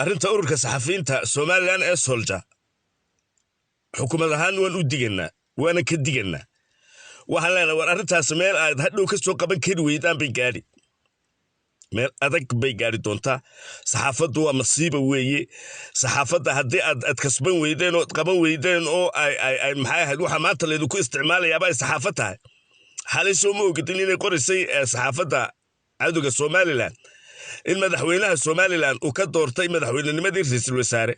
arrinta ururka saxafiyiinta Soomaaliland ee Solja xukuumad ahaan waan u diganaa waana ka diganaa waxaan leenahay war arrintaas meel aad hadhow ka soo qaban kari weydaan bay gaari meel adag bay gaari doontaa saxaafaddu waa masiiba weeye saxaafadda haddii aad kasban weydeen oo qaban weydeen oo ay maxay ahayd waxa maanta leedu ku isticmaalayaa bay saxaafad tahay xalay soo ma ogidin inay qoraysay saxaafadda cadowga Soomaaliland in madaxweynaha Soomaaliland uu ka doortay madaxweynenimadii ra'iisul wasaare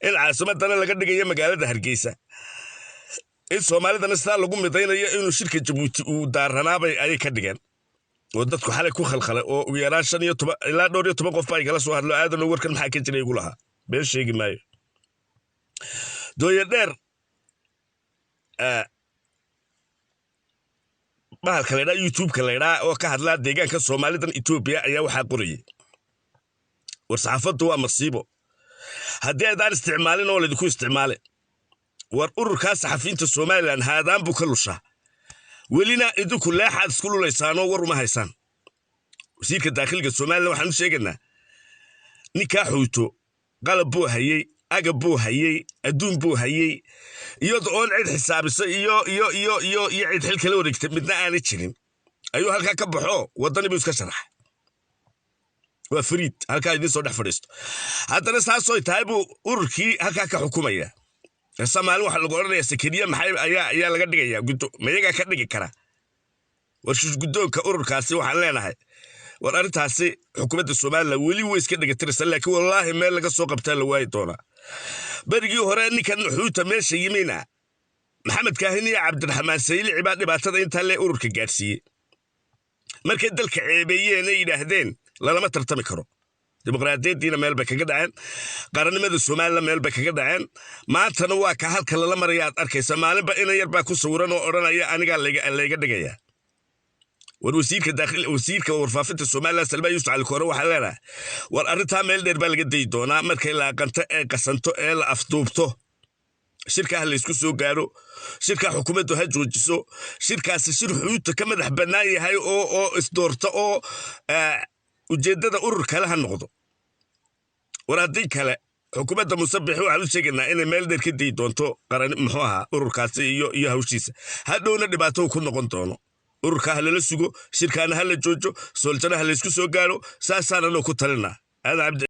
in caasimadana laga dhigayo magaalada Hargeysa in Soomaalidana sidaa lagu midaynayo inuu shirka Jabuuti uu daaranaabay ay ka dhigeen oo dadku xalay ku khalkhalay oo ugu yaraan 15 ilaa 12 qof ay kala soo hadlo aadan warkan maxaa ka jiray igu lahaa been sheegi maayo dooya dheer bahalka leedahay YouTube-ka leedahay oo ka hadla deegaanka Soomaalidan Ethiopia ayaa waxa qorayay war saxaafaddu waa masiibo haddii aad isticmaalin oo leedu ku isticmaalay war ururka saxafiyiinta Soomaaliland haadaan buu ka lushaa welina idinku leexad isku lulaysaano war uma haysan wasiirka dakhliga Soomaaliland waxaan u sheegnaa ninka xuuto qalab buu hayay agab buu hayay adduun buu hayay iyadoo on cid xisaabisa iyo cid xil kale wareegtay midna aan jirin ayuu halka ka baxo wadani buu iska sharax waa fariid halka idin soo dhex fadhiisto haddana saasoo tahay buu ururkii halka ka xukumaya Soomaali waxa lagu oranayaa sakariya maxay ayaa laga dhigayaa gudo mayaga ka dhigi kara warshish gudoonka ururkaasi waxaan leenahay war arrintaasi xukuumadda Soomaaliland weli way iska dhigtiraysaa laakiin wallahi meel laga soo qabtaa la waay doona barigii hore ninkan xuuta meesha yimina maxamed kaahini iyo cabdiraxmaan sayli cibaad dhibaatada inta le ururka gaarsiiyay markay dalka ceebeeyeen ay yiraahdeen lama tartami karo dimuqraadiyaddiina meel bay kaga dhaceen qarannimada Soomaaliland meel bay kaga dhaceen maantana waa ka halka la maraya aad arkaysa maalinba in yar baa ku sawiran oo oranaya aniga layga dhigaya war wasiirka dakhil wasiirka warfaafinta Soomaaliland Salma Yuusuf Cali Koore waxa leeyahay war arrinta meel dheer baa laga day doonaa markay la aqanta ee qasanto ee la afduubto shirka la isku soo gaaro shirka xukuumaddu ha joojiso shirkaasi shir xuduudda ka madax bannaan yahay oo isdoorto oo ujeedada urur kale ha noqdo waraadin kale xukuumadda Musabbix waxa uu sheegnaa in meel dheer ka day doonto qaran muxuu ahaa ururkaasi iyo hawshiisa hadhowna dhibaato ku noqon doono ururka la sugo shirkaana la joojo Soljana la isku soo gaaro saasaana ku talina